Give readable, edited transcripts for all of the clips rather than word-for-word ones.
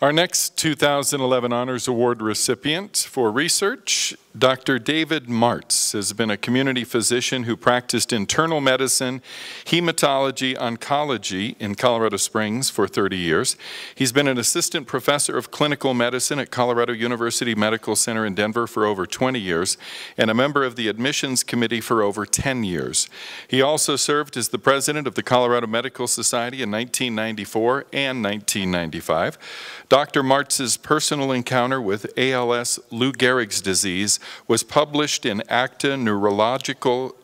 Our next 2011 Honors Award recipient for research, Dr. David Martz, has been a community physician who practiced internal medicine, hematology, oncology in Colorado Springs for 30 years. He's been an assistant professor of clinical medicine at Colorado University Medical Center in Denver for over 20 years and a member of the admissions committee for over 10 years. He also served as the president of the Colorado Medical Society in 1994 and 1995. Dr. Martz's personal encounter with ALS-Lou Gehrig's disease was published in Acta Neurological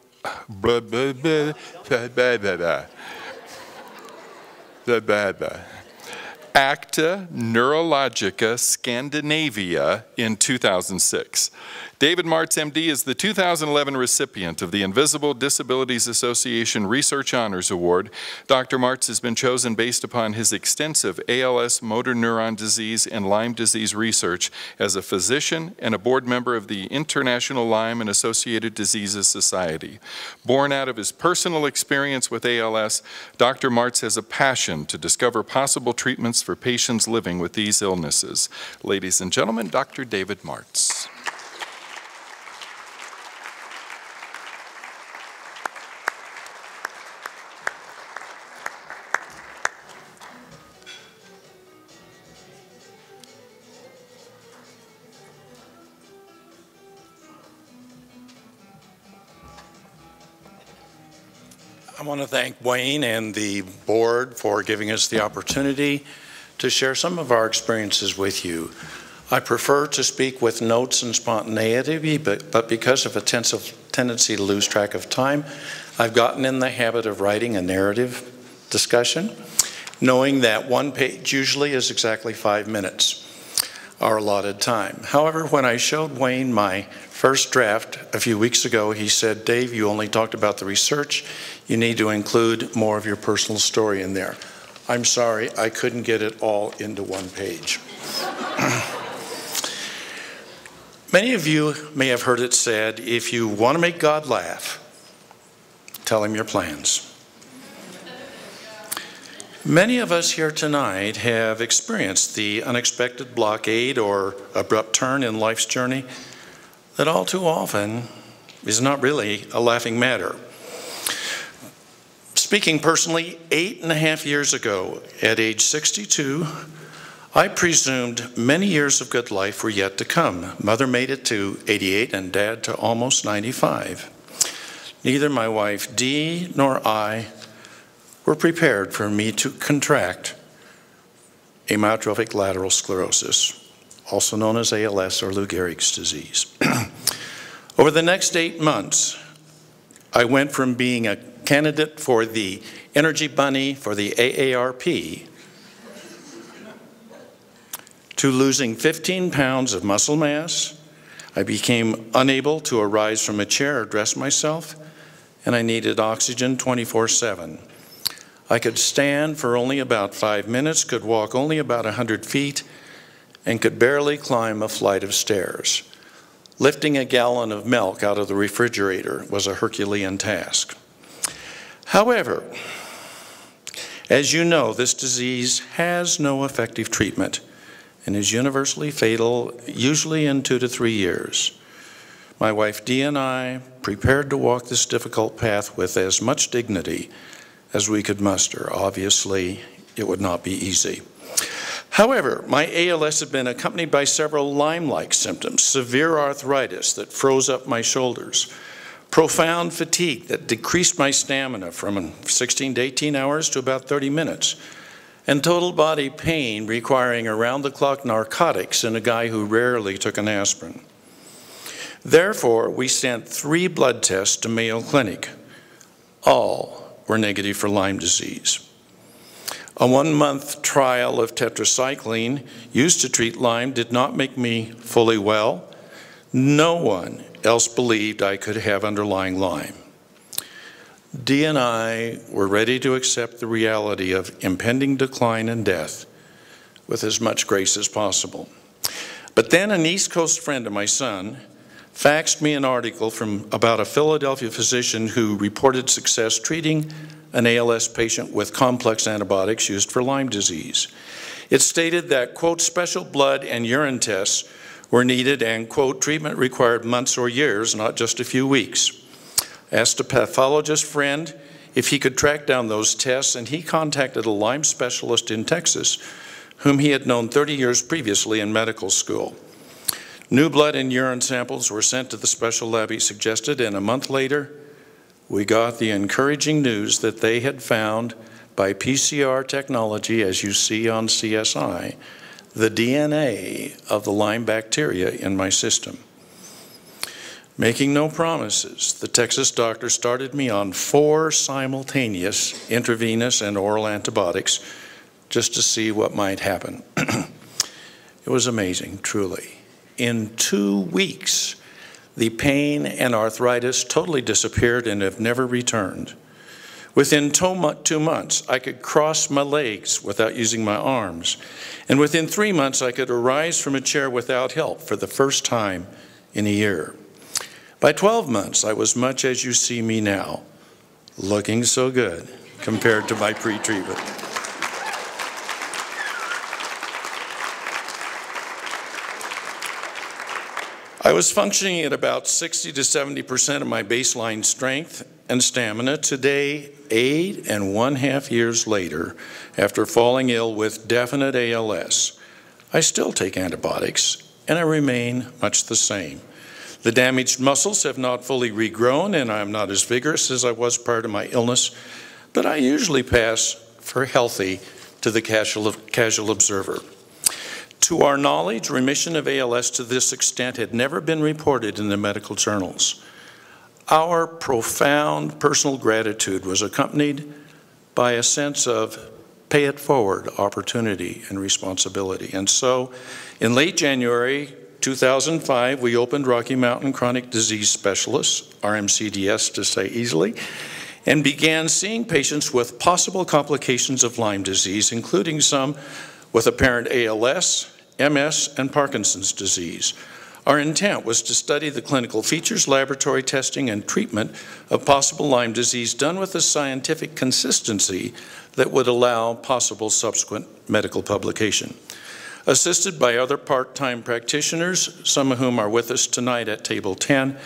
Acta Neurologica Scandinavia in 2006. David Martz, MD, is the 2011 recipient of the Invisible Disabilities Association Research Honors Award. Dr. Martz has been chosen based upon his extensive ALS-Motor neuron disease and Lyme disease research as a physician and a board member of the International Lyme and Associated Diseases Society. Born out of his personal experience with ALS, Dr. Martz has a passion to discover possible treatments for patients living with these illnesses. Ladies and gentlemen, Dr. David Martz. I want to thank Wayne and the board for giving us the opportunity to share some of our experiences with you. I prefer to speak with notes and spontaneity, but because of a tendency to lose track of time, I've gotten in the habit of writing a narrative discussion, knowing that one page usually is exactly 5 minutes, our allotted time. However, when I showed Wayne my first draft a few weeks ago, he said, "Dave, you only talked about the research. You need to include more of your personal story in there." I'm sorry, I couldn't get it all into one page. Many of you may have heard it said, if you want to make God laugh, tell him your plans. Many of us here tonight have experienced the unexpected blockade or abrupt turn in life's journey that all too often is not really a laughing matter. Speaking personally, 8.5 years ago, at age 62, I presumed many years of good life were yet to come. Mother made it to 88 and Dad to almost 95. Neither my wife Dee nor I were prepared for me to contract amyotrophic lateral sclerosis, also known as ALS or Lou Gehrig's disease. Over the next 8 months, I went from being a candidate for the Energy Bunny for the AARP to losing 15 pounds of muscle mass. I became unable to arise from a chair or dress myself, and I needed oxygen 24/7. I could stand for only about 5 minutes, could walk only about 100 feet, and could barely climb a flight of stairs. Lifting a gallon of milk out of the refrigerator was a Herculean task. However, as you know, this disease has no effective treatment and is universally fatal, usually in 2 to 3 years. My wife Dee and I prepared to walk this difficult path with as much dignity as we could muster. Obviously, it would not be easy. However, my ALS had been accompanied by several Lyme-like symptoms: severe arthritis that froze up my shoulders, profound fatigue that decreased my stamina from 16 to 18 hours to about 30 minutes, and total body pain requiring around-the-clock narcotics in a guy who rarely took an aspirin. Therefore, we sent 3 blood tests to Mayo Clinic. All were negative for Lyme disease. A 1-month trial of tetracycline used to treat Lyme did not make me fully well. No one else believed I could have underlying Lyme. Dee and I were ready to accept the reality of impending decline and death with as much grace as possible. But then an East Coast friend of my son faxed me an article about a Philadelphia physician who reported success treating an ALS patient with complex antibiotics used for Lyme disease. It stated that, quote, special blood and urine tests were needed and, quote, treatment required months or years, not just a few weeks. I asked a pathologist friend if he could track down those tests, and he contacted a Lyme specialist in Texas, whom he had known 30 years previously in medical school. New blood and urine samples were sent to the special lab he suggested, and a month later, we got the encouraging news that they had found, by PCR technology, as you see on CSI, the DNA of the Lyme bacteria in my system. Making no promises, the Texas doctor started me on 4 simultaneous intravenous and oral antibiotics just to see what might happen. It was amazing, truly. In 2 weeks, the pain and arthritis totally disappeared and have never returned. Within 2 months, I could cross my legs without using my arms. And within 3 months, I could arise from a chair without help for the first time in a year. By 12 months, I was much as you see me now, looking so good compared to my pre-treatment. I was functioning at about 60 to 70% of my baseline strength and stamina. Today, 8½ years later, after falling ill with definite ALS, I still take antibiotics, and I remain much the same. The damaged muscles have not fully regrown, and I'm not as vigorous as I was prior to my illness, but I usually pass for healthy to the casual observer. To our knowledge, remission of ALS to this extent had never been reported in the medical journals. Our profound personal gratitude was accompanied by a sense of pay it forward opportunity and responsibility. And so, in late January 2005, we opened Rocky Mountain Chronic Disease Specialists, RMCDS to say easily, and began seeing patients with possible complications of Lyme disease, including some with apparent ALS, MS, and Parkinson's disease. Our intent was to study the clinical features, laboratory testing, and treatment of possible Lyme disease done with a scientific consistency that would allow possible subsequent medical publication. Assisted by other part-time practitioners, some of whom are with us tonight at table 10,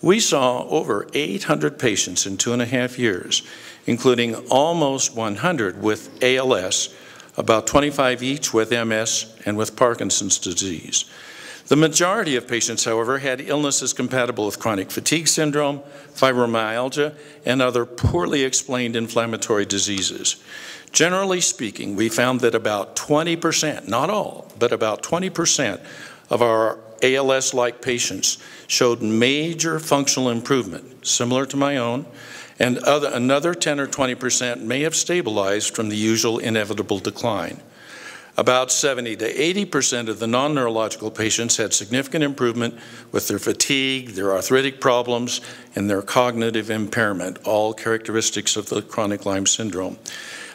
we saw over 800 patients in 2½ years, including almost 100 with ALS, about 25 each with MS and with Parkinson's disease. The majority of patients, however, had illnesses compatible with chronic fatigue syndrome, fibromyalgia, and other poorly explained inflammatory diseases. Generally speaking, we found that about 20%, not all, but about 20% of our ALS-like patients showed major functional improvement, similar to my own, and another 10 or 20% may have stabilized from the usual inevitable decline. About 70 to 80% of the non-neurological patients had significant improvement with their fatigue, their arthritic problems, and their cognitive impairment, all characteristics of the chronic Lyme syndrome.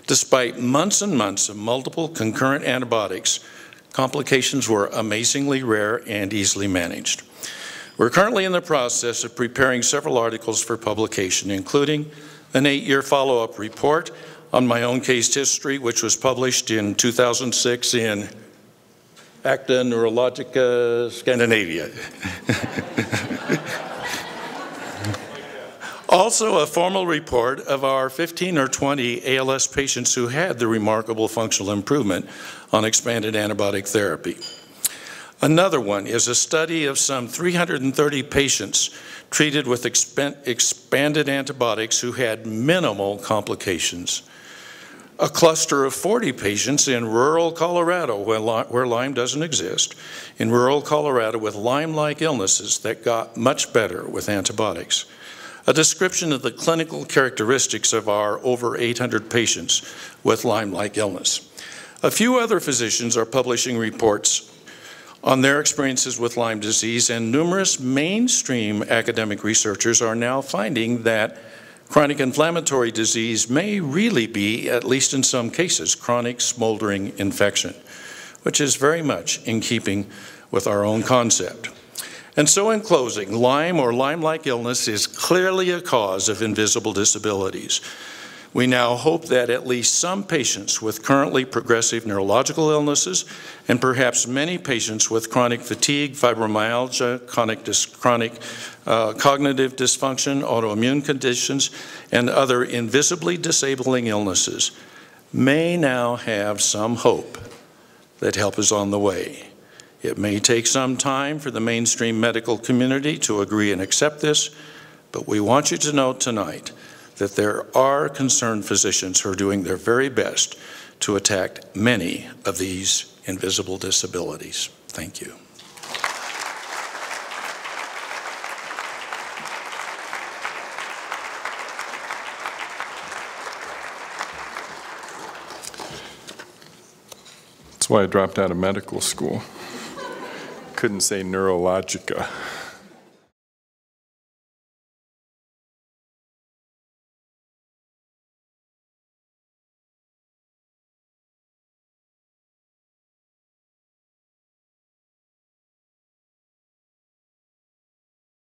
Despite months and months of multiple concurrent antibiotics, complications were amazingly rare and easily managed. We're currently in the process of preparing several articles for publication, including an 8-year follow-up report on my own case history, which was published in 2006 in Acta Neurologica Scandinavia. Also, a formal report of our 15 or 20 ALS patients who had the remarkable functional improvement on expanded antibiotic therapy. Another one is a study of some 330 patients treated with expanded antibiotics who had minimal complications. A cluster of 40 patients in rural Colorado, where Lyme doesn't exist, in rural Colorado with Lyme-like illnesses that got much better with antibiotics. A description of the clinical characteristics of our over 800 patients with Lyme-like illness. A few other physicians are publishing reports on their experiences with Lyme disease, and numerous mainstream academic researchers are now finding that chronic inflammatory disease may really be, at least in some cases, chronic smoldering infection, which is very much in keeping with our own concept. And so in closing, Lyme or Lyme-like illness is clearly a cause of invisible disabilities. We now hope that at least some patients with currently progressive neurological illnesses, and perhaps many patients with chronic fatigue, fibromyalgia, chronic cognitive dysfunction, autoimmune conditions, and other invisibly disabling illnesses may now have some hope that help is on the way. It may take some time for the mainstream medical community to agree and accept this, but we want you to know tonight that there are concerned physicians who are doing their very best to attack many of these invisible disabilities. Thank you. That's why I dropped out of medical school. Couldn't say neurologica.